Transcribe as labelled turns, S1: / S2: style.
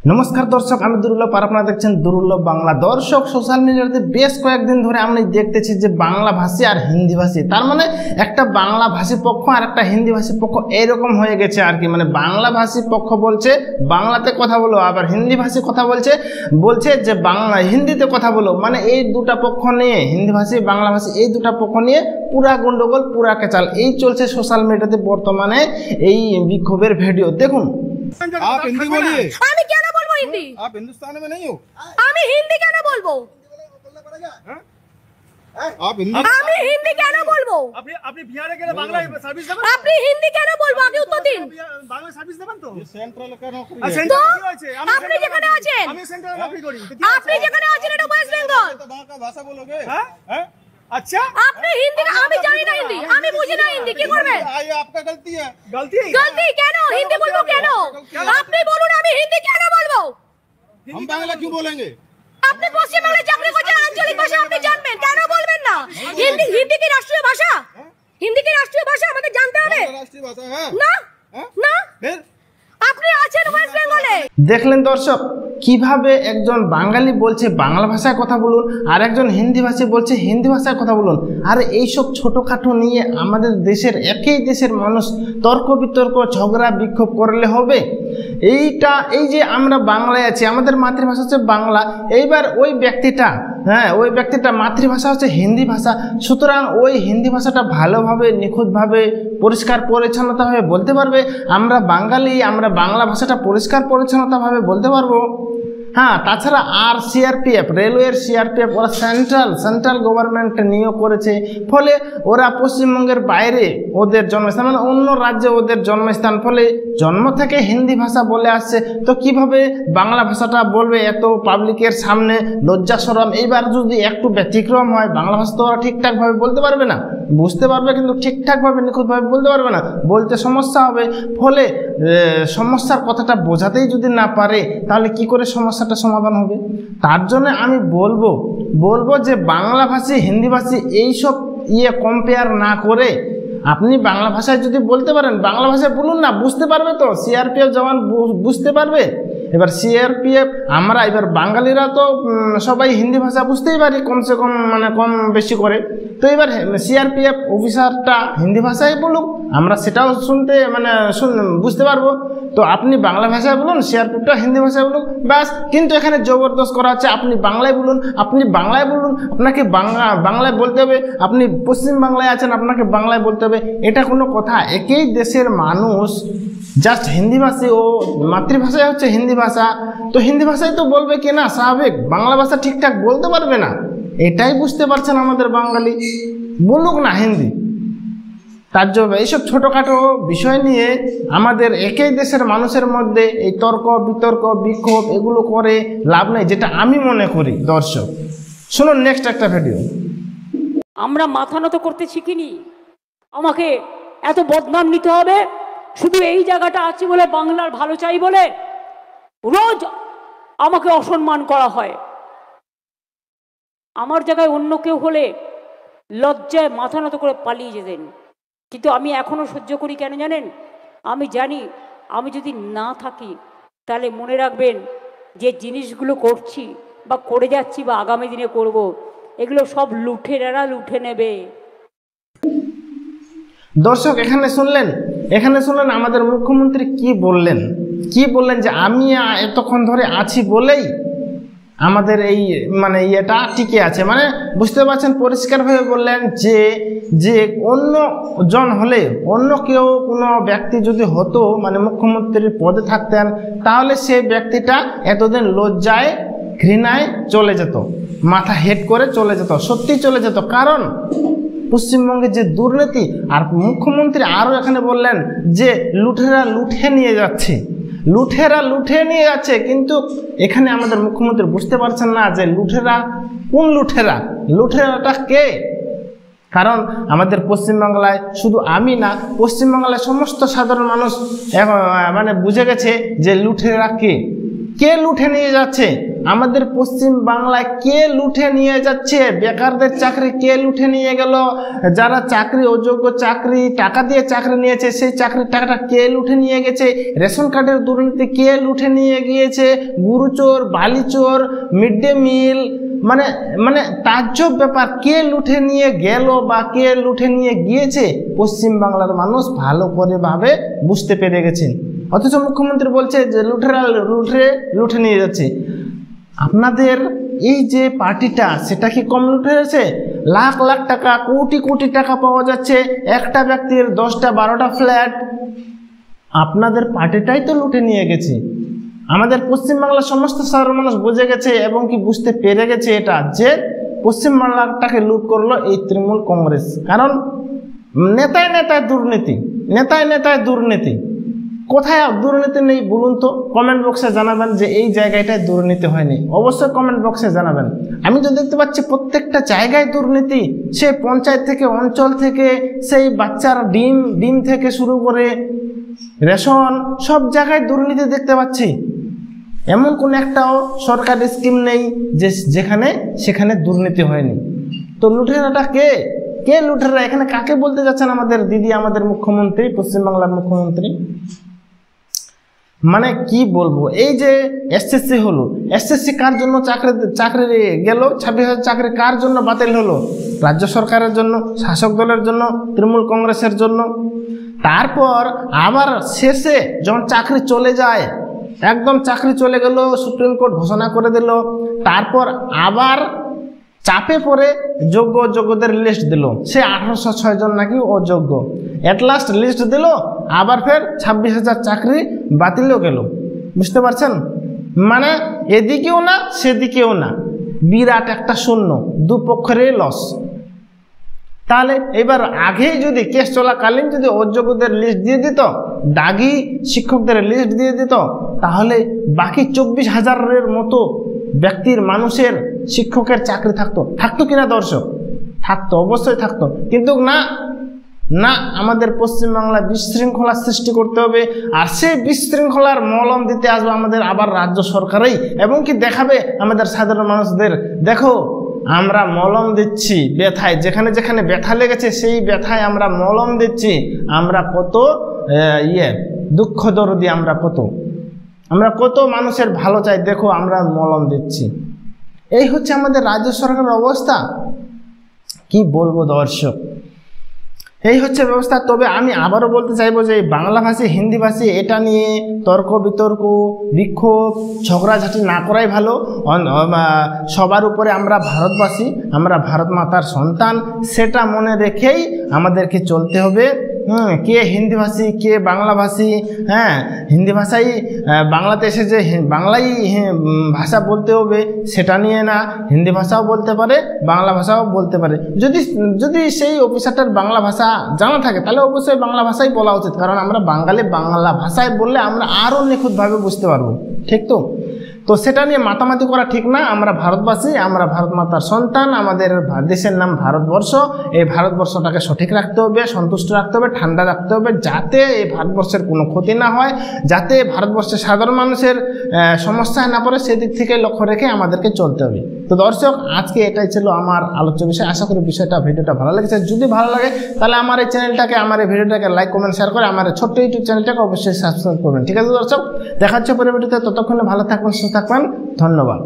S1: नमस्कार दर्शक আমি দুর্লভ আর আপনারা দেখছেন দুর্লভ বাংলা। দর্শক সোশ্যাল মিডিয়াতে বেশ কয়েকদিন ধরে আমি দেখতেছি যে বাংলা ভাষী আর হিন্দি ভাষী, তার মানে একটা বাংলা ভাষী পক্ষ আর একটা হিন্দি ভাষী পক্ষ এইরকম হয়ে গেছে আর কি। মানে বাংলা ভাষী পক্ষ বলছে বাংলাতে কথা বলো, আবার হিন্দি ভাষী কথা বলছে যে বাংলা হিন্দিতে কথা বলো। মানে এই দুটা পক্ষ নিয়ে, হিন্দি ভাষী বাংলা ভাষী এই দুটা পক্ষ নিয়ে পুরা গন্ডগোল, পুরা কেচাল এই চলছে সোশ্যাল মিডিয়াতে বর্তমানে। এই বিক্ষোভের ভিডিও দেখুন।
S2: आप हिंदी बोलिए।
S3: আমি কেন বলবো হিন্দি?
S2: आप हिंदुस्तान में नहीं हो।
S3: আমি হিন্দি কেন বলবো?
S2: आप हिंदी
S3: আমি হিন্দি কেন বলবো?
S4: আপনি বিহারে গেলে বাংলা সার্ভিস দেবেন?
S3: আপনি হিন্দি কেন বলবো? আগে উত্তর দিন।
S4: বাংলা সার্ভিস দেবেন তো?
S2: सेंट्रल का नौकरी
S4: আর
S2: है।
S4: সেন্ট্রাল
S3: তো
S4: কি হয়েছে?
S3: আপনি যেখানে আছেন,
S4: আমি সেন্ট্রাল নকরি করি। তো কি
S3: আপনি যেখানে আছেন এটা ওয়েস্ট বেঙ্গল।
S2: तो वहाँ का भाषा बोलोगे।
S4: হ্যাঁ
S2: हैं?
S4: আচ্ছা
S3: আপনি হিন্দি, আমি জানি না হিন্দি, আমি বুঝি না হিন্দি, কি করবেন?
S2: ये आपका गलती है।
S4: গলতি
S3: গলতি কেন? হিন্দি বলবো কেন? আপনি বলুন আমি হিন্দি কেন বলবো?
S2: हम बांग्ला क्यों बोलेंगे।
S3: আপনি পশ্চিমবঙ্গে চাকরি করছেন, আঞ্চলিক ভাষা আপনি জানবেন, কেন বলবেন না? হিন্দি কি রাষ্ট্রীয় ভাষা? হিন্দি কি রাষ্ট্রীয় ভাষা? আমাদের জানতে হবে
S2: हमारा राष्ट्रीय भाषा है।
S3: না।
S2: हैं?
S3: না,
S2: फिर
S3: আপনি আছেন ওয়েস্ট বেঙ্গলে।
S1: দেখলেন দর্শক কিভাবে একজন বাঙালি বলছে বাংলা ভাষায় কথা বলুন, আর একজন হিন্দি ভাষী বলছে হিন্দি ভাষায় কথা বলুন। আর এইসব ছোটোখাটো নিয়ে আমাদের দেশের একই দেশের মানুষ তর্ক বিতর্ক ঝগড়া বিক্ষোভ করলে হবে? এই যে আমরা বাংলায় আছি, আমাদের মাতৃভাষা হচ্ছে বাংলা, এইবার ওই ব্যক্তিটা মাতৃভাষা হচ্ছে হিন্দি ভাষা। সুতরাং ওই হিন্দি ভাষাটা ভালোভাবে নিখুঁতভাবে পরিষ্কার পরিচ্ছন্নতাভাবে বলতে পারবে। আমরা বাঙালি, আমরা বাংলা ভাষাটা পরিষ্কার পরিচ্ছন্নতাভাবে বলতে পারবো। হ্যাঁ, তাছাড়া আর সিআরপিএফ, রেলওয়ের সিআরপিএফ, ওরা সেন্ট্রাল গভর্নমেন্ট নিয়োগ করেছে, ফলে ওরা পশ্চিমবঙ্গের বাইরে ওদের জন্মস্থান, মানে অন্য রাজ্যে ওদের জন্মস্থান, ফলে জন্ম থেকে হিন্দি ভাষা বলে আসছে। তো কিভাবে বাংলা ভাষাটা বলবে এত পাবলিকের সামনে? লজ্জা শরম। এইবার যদি একটু ব্যতিক্রম হয়, বাংলা ভাষা তো ওরা ঠিকঠাকভাবে বলতে পারবে না, বুঝতে পারবে কিন্তু ঠিকঠাকভাবে নিখুঁতভাবে বলতে পারবে না, বলতে সমস্যা হবে। ফলে সমস্যার কথাটা বোঝাতেই যদি না পারে তাহলে কি করে সমস্যাটা সমাধান হবে? তার জন্য আমি বলবো যে বাংলা ভাষী হিন্দি ভাষী এইসব কম্পেয়ার না করে আপনি বাংলা ভাষায় যদি বলতে পারেন বাংলা ভাষায় বলুন না, বুঝতে পারবে তো সিআরপিএফ জওয়ান, বুঝতে পারবে। এবার সিআরপিএফ আমরা, এবার বাঙালিরা তো সবাই হিন্দি ভাষা বুঝতেই পারি কমসে কম, মানে কম বেশি করে। তো এবার সিআরপিএফ অফিসারটা হিন্দি ভাষায় বলুক, আমরা সেটাও বুঝতে পারবো। তো আপনি বাংলা ভাষায় বলুন, সিআরপিএফটা হিন্দি ভাষায় বলুন, ব্যাস। কিন্তু এখানে জবরদস্ত করা হচ্ছে আপনি বাংলায় বলুন, আপনাকে বাংলায় বলতে হবে। আপনি পশ্চিম বাংলায় আছেন, আপনাকে বাংলায় বলতে হবে, এটা কোনো কথা? একই দেশের মানুষ, জাস্ট হিন্দি ভাষী ও মাতৃভাষায় হচ্ছে হিন্দি ভাষা, তো হিন্দি ভাষায় তো বলবে কি না, স্বাভাবিক। বাংলা ভাষা ঠিকঠাক বলতে পারবে না, এটাই বুঝতে পারছেন আমাদের বাঙালি। বলুক না হিন্দি। তার জন্য এইসব ছোটোখাটো বিষয় নিয়ে আমাদের একই দেশের মানুষের মধ্যে এই তর্ক বিতর্ক বিক্ষোভ এগুলো করে লাভ নেই, যেটা আমি মনে করি। দর্শক শুনুন নেক্সট একটা ভিডিও।
S5: আমরা মাথা নত করতে শিখিনি, আমাকে এত বদনাম নিতে হবে শুধু এই জায়গাটা আছে বলে, বাংলার ভালো চাই বলে রোজ আমাকে অসম্মান করা হয়। আমার জায়গায় অন্য কেউ হলে লজ্জায় মাথা নত করে পালিয়ে যেতেন, কিন্তু আমি এখনো সহ্য করি। কেন জানেন? আমি জানি আমি যদি না থাকি তাহলে মনে রাখবেন যে জিনিসগুলো করছি বা করে যাচ্ছি বা আগামী দিনে করব, এগুলো সব লুঠেরারা লুঠে নেবে।
S1: দর্শক এখানে শুনলেন আমাদের মুখ্যমন্ত্রী কি বললেন যে আমি এতক্ষণ ধরে আছি বলেই আমাদের এই ইয়েটা টিকে আছে। মানে বুঝতে পারছেন, পরিষ্কারভাবে বললেন যে অন্য জন হলে, অন্য কেউ কোনো ব্যক্তি যদি হতো, মানে মুখ্যমন্ত্রীর পদে থাকতেন, তাহলে সেই ব্যক্তিটা এতদিন লজ্জায় ঘৃণায় চলে যেত, মাথা হেট করে চলে যেত, সত্যি চলে যেত। কারণ পশ্চিমবঙ্গে যে দুর্নীতি, আর মুখ্যমন্ত্রী আরও এখানে বললেন যে লুঠেরা লুঠে নিয়ে যাচ্ছে, কিন্তু এখানে আমাদের মুখ্যমন্ত্রী বুঝতে পারছেন না যে কোন লুঠেরাটা কে। কারণ আমাদের পশ্চিমবাংলায় শুধু আমি না, পশ্চিমবাংলায় সমস্ত সাধারণ মানুষ বুঝে গেছে যে লুঠেরা কে লুঠে নিয়ে যাচ্ছে। আমাদের পশ্চিম বাংলায় কে লুটে নিয়ে যাচ্ছে? বেকারদের চাকরি কে লুটে নিয়ে গেল? যারা চাকরি অযোগ্য চাকরি টাকা দিয়ে চাকরি নিয়েছে সেই চাকরির টাকাটা কে লুটে নিয়ে গেছে? রেশন কার্ডের দুর্নীতি কে লুটে নিয়ে গিয়েছে? গুরুচোর, বালিচোর, মিড ডে মিল, মানে মানে তাজ্জব ব্যাপার, কে লুটে নিয়ে গেল বা কে লুটে নিয়ে গিয়েছে পশ্চিম বাংলার মানুষ ভালো করে ভাবে বুঝতে পেরে গেছেন। অথচ মুখ্যমন্ত্রী বলছে যে লুটেরা লুটে নিয়ে যাচ্ছে। আপনাদের এই যে পার্টিটা সেটা কি কম লুটে গেছে? লাখ লাখ টাকা, কোটি কোটি টাকা পাওয়া যাচ্ছে, একটা ব্যক্তির 10টা 12টা ফ্ল্যাট। আপনাদের পার্টিটাই তো লুটে নিয়ে গেছে। আমাদের পশ্চিমবাংলার সমস্ত সাধারণ মানুষ বুঝে গেছে এবং কি বুঝতে পেরে গেছে এটা যে পশ্চিমবাংলাটাকে লুট করলো এই তৃণমূল কংগ্রেস। কারণ নেতায় নেতায় দুর্নীতি, নেতায় নেতায় দুর্নীতি। কোথায় দুর্নীতি নেই বলুন তো? কমেন্ট বক্সে জানাবেন যে এই জায়গাটায় দুর্নীতি হয়নি, অবশ্যই কমেন্ট বক্সে জানাবেন। আমি তো দেখতে পাচ্ছি প্রত্যেকটা জায়গায় দুর্নীতি, সে পঞ্চায়েত থেকে অঞ্চল থেকে, সেই বাচ্চার ডিম থেকে শুরু করে রেশন, সব জায়গায় দুর্নীতি দেখতে পাচ্ছি। এমন কোন একটাও সরকারি স্কিম নেই যে সেখানে দুর্নীতি হয়নি। তো লুটেরাটা কে? কে লুটেরা? এখানে কাকে বলতে যাচ্ছেন আমাদের দিদি, আমাদের মুখ্যমন্ত্রী, পশ্চিমবাংলার মুখ্যমন্ত্রী? মানে কি বলবো, এই যে এসএসসি হলো, এসএসসি কার জন্য চাকরি গেল? 26,000 চাকরি কার জন্য বাতিল হলো? রাজ্য সরকারের জন্য, শাসক দলের জন্য, তৃণমূল কংগ্রেসের জন্য। তারপর আবার শেষে যখন চাকরি চলে যায়, একদম চাকরি চলে গেল, সুপ্রিম কোর্ট ঘোষণা করে দিল, তারপর আবার চাপে পড়ে যোগ্যদের লিস্ট দিল, সে 1806 জন নাকি অযোগ্য। এট লাস্ট লিস্ট দিল, আবার ফের 26,000 চাকরি বাতিলও গেল। বুঝতে পারছেন? মানে এদিকেও না সেদিকেও না, বিরাট একটা শূন্য, দুপক্ষেরই লস। তাহলে এবার আগেই যদি কেস চলাকালীন যদি অযোগ্যদের লিস্ট দিয়ে দিত, দাগি শিক্ষকদের লিস্ট দিয়ে দিত, তাহলে বাকি 24,000-এর মতো ব্যক্তির, মানুষের, শিক্ষকের চাকরি থাকতো কিনা দর্শক? থাকতো, অবশ্যই থাকতো। কিন্তু না, আমাদের পশ্চিমবাংলায় বিশৃঙ্খলা সৃষ্টি করতে হবে, আর সেই বিশৃঙ্খলার মলম দিতে আসবে আমাদের আবার রাজ্য সরকারই, এবং কি দেখাবে আমাদের সাধারণ মানুষদের, দেখো আমরা মলম দিচ্ছি ব্যথায়, যেখানে যেখানে ব্যথা লেগেছে সেই ব্যথায় আমরা মলম দিচ্ছি, আমরা কত দুঃখ দরদি, আমরা কত মানুষের ভালো চাই, দেখো আমরা মলম দিচ্ছি। এই হচ্ছে আমাদের রাজ্য সরকারের অবস্থা। কি বলবো দর্শক, এই হচ্ছে ব্যবস্থা। তবে আমি আবারও বলতে চাইবো যে বাংলাভাষী হিন্দিভাষী এটা নিয়ে তর্ক বিতর্ক, বিক্ষোভ, ঝগড়াঝাটি না করাই ভালো। সবার উপরে আমরা ভারতবাসী, আমরা ভারত মাতার সন্তান, সেটা মনে রেখেই আমাদেরকে চলতে হবে। কে হিন্দিভাষী কে বাংলাভাষী? হ্যাঁ, হিন্দি ভাষাই বাংলাতে এসে যে বাংলাই ভাষা বলতে হবে সেটা নিয়ে না, হিন্দি ভাষাও বলতে পারে, বাংলা ভাষাও বলতে পারে। যদি সেই অফিসারটার বাংলা ভাষা জানা থাকে তাহলে অবশ্যই বাংলা ভাষাই বলা উচিত, কারণ আমরা বাঙালি, বাংলা ভাষায় বললে আমরা আরও নিখুঁতভাবে বুঝতে পারবো। ঠিক তো সেটা নিয়ে মাতামাতি করা ঠিক না। আমরা ভারতবাসী, আমরা ভারত মাতার সন্তান, আমাদের দেশের নাম ভারতবর্ষ। এই ভারতবর্ষটাকে সঠিক রাখতে হবে, সন্তুষ্ট রাখতে হবে, ঠান্ডা রাখতে হবে, যাতে এই ভারতবর্ষের কোনো ক্ষতি না হয়, যাতে ভারতবর্ষের সাধারণ মানুষের সমস্যায় না পড়ে, সেদিক থেকে লক্ষ্য রেখে আমাদেরকে চলতে হবে। তো দর্শক, আজকে এটাই ছিল আমার আলোচ্য বিষয়। আশা করি ভিডিওটা ভালো লেগেছে। যদি ভালো লাগে তাহলে আমার এই চ্যানেলটাকে, আমার এই ভিডিওটাকে লাইক, কমেন্ট, শেয়ার করে আমার ছোট্ট ইউটিউব চ্যানেলটাকে অবশ্যই সাবস্ক্রাইব করবেন। ঠিক আছে দর্শক, দেখা হচ্ছে পরবর্তীতে। ততক্ষণে ভালো থাকবেন, সুস্থ থাকবেন। ধন্যবাদ।